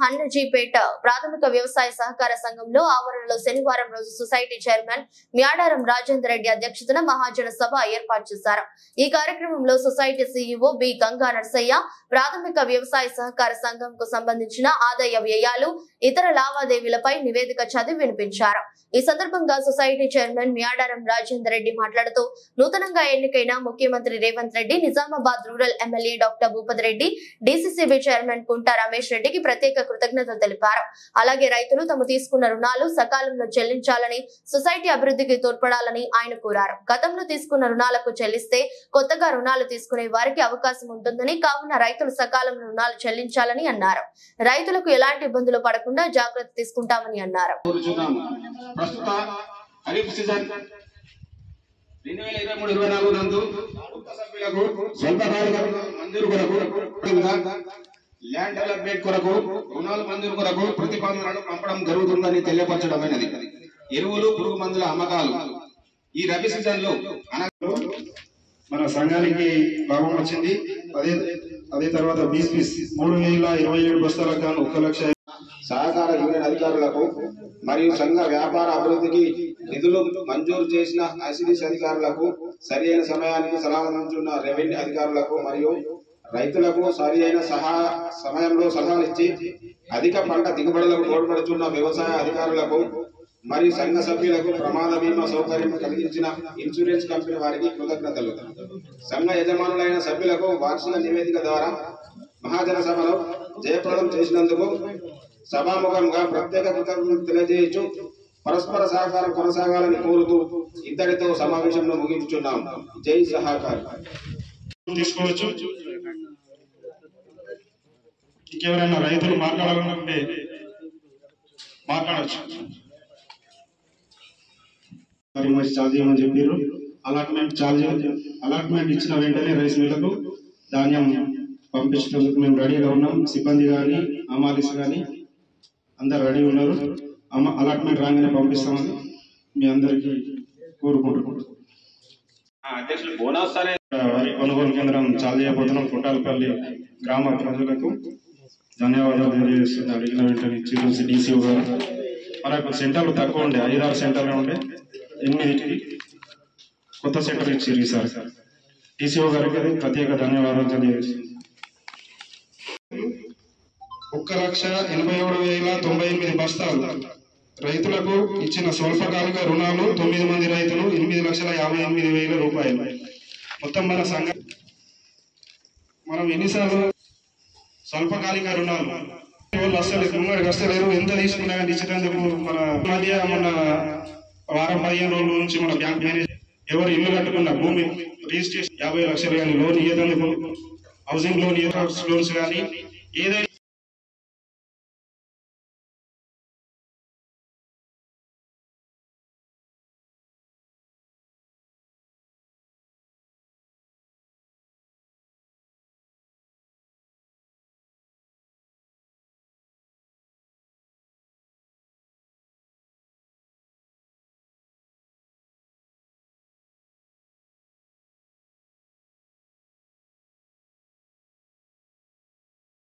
హన్నజీపేట ప్రాథమిక వ్యవసాయ సహకార సంఘంలో ఆవరణలో శనివారం రోజు సొసైటీ చైర్మన్ మ్యాడారం రాజేందర్ రెడ్డి అధ్యక్షతన మహాజన సభ ఏర్పాటు చేశారు. ఈ కార్యక్రమంలో society CEO B Ganga Narsaiah ప్రాథమిక వ్యవసాయ సహకార సంఘంకు సంబంధించిన ఆదాయ వ్యయాలు ఇతర లావాదేవీలపై నివేదిక చదివి వినిపించారు. ఈ సందర్భంగా సొసైటీ చైర్మన్ మ్యాడారం రాజేందర్ రెడ్డి మాట్లాడుతూ నూతనంగా ఎన్నికైన ముఖ్యమంత్రి Revanth Reddy, Nizamabad rural MLA doctor Bhupathi Reddy, DCCB chairman కుంట రమేష్ రెడ్డికి ప్రత్యేక కృతజ్ఞతలు తెలిపారు. అలాగే రైతులు తమ తీసుకున్న రుణాలు సకాలంలో చెల్లించాలని, సొసైటీ అభివృద్ధికి తోడ్పడాలని ఆయన కోరారు. గతంలో తీసుకున్న రుణాలకు చెల్లిస్తే కొత్తగా రుణాలు తీసుకునే వారికి అవకాశం ఉంటుందని, కావున రైతులు సకాలంలో రుణాలు చెల్లించాలని అన్నారు. రైతులకు ఎలాంటి ఇబ్బందులు పడకుండా జాగ్రత్త తీసుకుంటామని అన్నారు. ప్రస్తుత ఖరీఫ్ సీజన్ 2023-24 నందు కొత్త సభ్యులకు స్వల్పకాలిక మంజూరు కొరకు ల్యాండ్ డెవలప్మెంట్ కొరకు రుణాల మంజూరు కొరకు ప్రతిపాదనలను పంపడం జరుగుతుందని తెలియపరచడమైనది. ఎరువులు, పురుగు మందుల అమ్మకాలు ఈ రబీ సీజన్ లో మన సంఘానికి లాభం వచ్చింది. అదే తర్వాత బీస్ 3027 బస్తాలకు గాను 1,00,000 సహకార యూనియన్ అధికారులకు మరియు సంఘ వ్యాపార అభివృద్ధికి నిధులు మంజూరు చేసిన ఐసిడిసి అధికారులకు, సరియైన సమయానికి సలహాలున్న రెవెన్యూ అధికారులకు మరియు రైతులకు సరియైన సమయంలో సలహాలు ఇచ్చి అధిక పంట దిగుబడులకు తోడ్పడుతున్న వ్యవసాయ అధికారులకు మరియు సంఘ సభ్యులకు ప్రమాద బీమా సౌకర్యం కలిగించిన ఇన్సూరెన్స్ కంపెనీ వారికి కృతజ్ఞతలు. సంఘ యజమానులైన సభ్యులకు వార్షిక నివేదిక ద్వారా మహాజన సభలో జయప్రదం చేసినందుకు సభాముఖంగా ప్రత్యేక కృతజ్ఞతలు తెలియజేయచ్చు. పరస్పర సహకారం కొనసాగాలని కోరుతూ ఇద్దరితో సమావేశంలో ముగించుచున్నాం. జై సహకార్. తీసుకోవచ్చు. ఇంకెవరైనా రైతులు మాట్లాడాలనుకుంటే మాట్లాడచ్చు. మరి చార్జ్ చేయమని చెప్పారు. అలాట్మెంట్ ఇచ్చిన వెంటనే రైస్ మిల్లకు ధాన్యం పంపించడానికి మేము రెడీగా ఉన్నాం. సిబ్బంది కానీ అమాలిస్ కానీ అందరు రెడీ ఉన్నారు. అలాట్మెంట్ రాగానే పంపిస్తామని మీ అందరికీ కోరుకుంటున్నాం. అధ్యక్షులు బోనస్ అనే వరి కొనుగోలు కేంద్రం చాలు చేయబోతున్నాం. పుట్టాలపల్లి గ్రామ ప్రజలకు ధన్యవాదాలు తెలియజేస్తుంది. అడిగిన వెంటనే ఇచ్చి డీసీఓ గారు మనకు సెంటర్లు తక్కువ ఉండే 5-6 సెంటర్లు ఉండే 8కి కొత్త సెంటర్ ఇచ్చారు ఈసారి. డీసీఓ గారికి ప్రత్యేక ధన్యవాదాలు తెలియజేస్తుంది. 1,87,098 బస్తాలు రైతులకు ఇచ్చిన స్వల్పకాలిక రుణాలు 9 మంది రైతులు 8,58,000 రూపాయలు. మొత్తం మన సంఘం మనం ఎన్నిసార్లు స్వల్పకాలిక రుణాలు వాళ్ళు అసలు ముంగడికి వస్తలేరు. ఎంత తీసుకున్నా కానీ ఇచ్చేందుకు మన మధ్య మన వారం 15 రోజుల నుంచి మన బ్యాంక్ మేనేజర్ ఎవరు ఇల్లు కట్టుకున్న భూమి రిజిస్ట్రేషన్ 50 లక్షలు కానీ లోన్ ఇయ్యేందుకు హౌసింగ్ లోన్ లోన్స్ కానీ ఏదైనా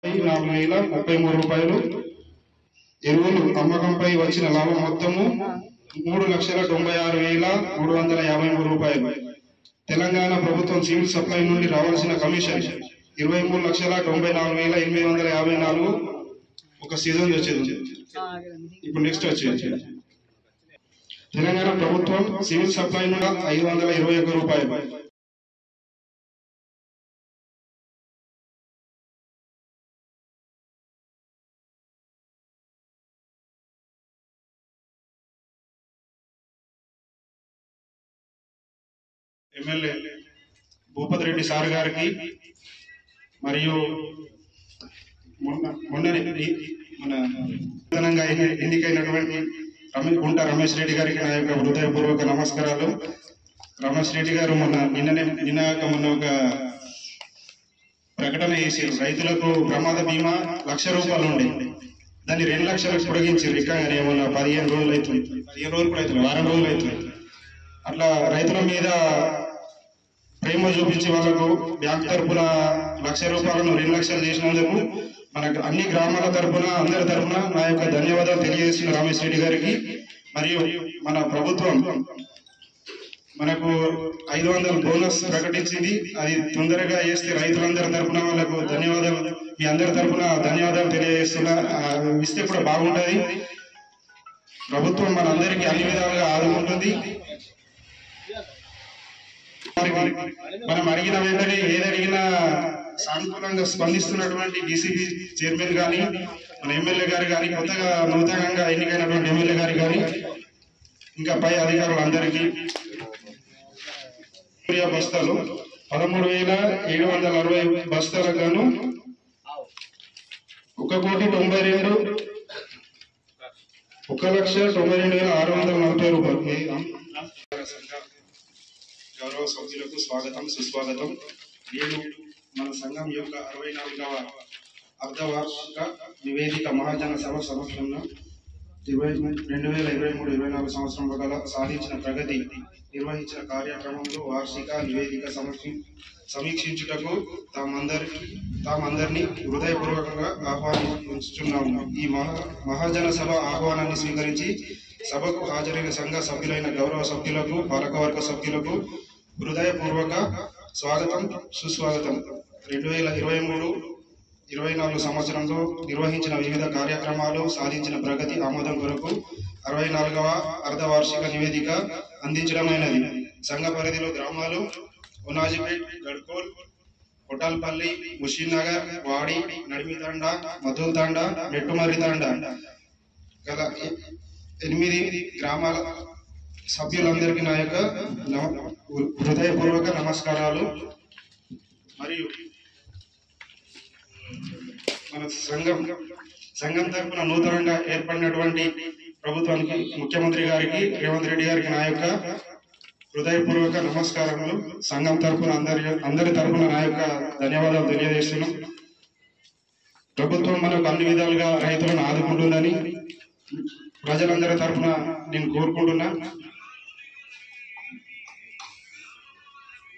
₹4,33. ఎరువులు అమ్మకంపై వచ్చిన లాభం మొత్తము ₹3,96,353 రూపాయలు. తెలంగాణ ప్రభుత్వం సివిల్ సప్లై నుండి రావాల్సిన కమిషన్ ₹23,94,854 ఒక సీజన్ వచ్చేది. ఇప్పుడు నెక్స్ట్ వచ్చేది తెలంగాణ ప్రభుత్వం సివిల్ సప్లై నుండి ₹521. ఎమ్మెల్యే భూపతి రెడ్డి సార్ గారికి మరియు మొన్న మన ఎన్నికైనటువంటి కుంట రమేష్ రెడ్డి గారికి నా యొక్క హృదయపూర్వక నమస్కారాలు. రమేష్ రెడ్డి గారు నిన్న ఒక ప్రకటన చేసారు. రైతులకు ప్రమాద బీమా ₹1,00,000 ఉండే దాన్ని 2 లక్షలకు పొడిగించారు. ఇక్కడనే ఏమన్నా 15 రోజులు అవుతుంది, 15 రోజులు కూడా అవుతుంది, వారం రోజులు అవుతుంది. అట్లా రైతుల మీద ప్రేమ చూపించి వాళ్ళకు బ్యాంక్ తరఫున ₹1,00,000 2 లక్షలు చేసినందుకు మనకు అన్ని గ్రామాల తరఫున అందరి తరఫున నా యొక్క ధన్యవాదాలు తెలియజేస్తున్న రమేష్ రెడ్డి గారికి. మరియు మన ప్రభుత్వం మనకు 500 బోనస్ ప్రకటించింది. అది తొందరగా చేస్తే రైతులందరి తరఫున వాళ్ళకు ధన్యవాదాలు, మీ అందరి తరఫున ధన్యవాదాలు తెలియజేస్తున్నా. ఇస్తే కూడా బాగుంటుంది. ప్రభుత్వం మనందరికీ అన్ని విధాలుగా ఆదుకుంటుంది. మనం అడిగిన వెంటనే ఏదడిగినా సానుకూలంగా స్పందిస్తున్నటువంటి డీసీబీ చైర్మన్ కానీ, మన ఎమ్మెల్యే గారు కానీ, కొత్తగా నూతనంగా ఎన్నికైనటువంటి ఎమ్మెల్యే గారు కానీ, ఇంకా పై అధికారులందరికీ బస్తాలు 13,760 బస్తాలకు గాను 1,92,640 రూపాయలు. గౌరవ సభ్యులకు స్వాగతం, సుస్వాగతం. నేడు మన సంఘం యొక్క 64వ అర్ధవార్షిక నివేదిక మహాజన సభ సమక్షంలో 2023-24 సంవత్సరంలో సాధించిన ప్రగతి, నిర్వహించిన కార్యక్రమంలో వార్షిక నివేదిక సమీక్షించుటకు తామందరినీ హృదయపూర్వకంగా ఆహ్వానించుచున్నాము. ఈ మహాజన సభ ఆహ్వానాన్ని స్వీకరించి సభకు హాజరైన సంఘ సభ్యులైన గౌరవ సభ్యులకు, పాలకవర్గ సభ్యులకు హృదయపూర్వక స్వాగతం, సుస్వాగతం. 2023-24 సంవత్సరంలో నిర్వహించిన వివిధ కార్యక్రమాలు, సాధించిన ప్రగతి, ఆమోదం కొరకు 64వ అర్ధవార్షిక నివేదిక అందించడమైనది. సంఘ పరిధిలో గ్రామాలు ఉనాజిపేట్, గడ్కోల్, కొటాల్పల్లి, ముషీన్ నగర్, వాడి, నడిమితాండ, మధుల్ తాండ, నెట్టుమర్రి తాండ గల 8 గ్రామాల సభ్యులందరికీ నా యొక్క హృదయపూర్వక నమస్కారాలు. మరియు మన సంఘం తరఫున నూతనంగా ఏర్పడినటువంటి ప్రభుత్వానికి, ముఖ్యమంత్రి గారికి, రేవంత్ రెడ్డి గారికి నా యొక్క హృదయపూర్వక నమస్కారములు. సంఘం తరఫున అందరి తరఫున నా యొక్క ధన్యవాదాలు తెలియజేస్తున్నాం. ప్రభుత్వం మనకు అన్ని విధాలుగా రైతులను ఆదుకుంటుందని ప్రజలందరి తరఫున నేను కోరుకుంటున్నా.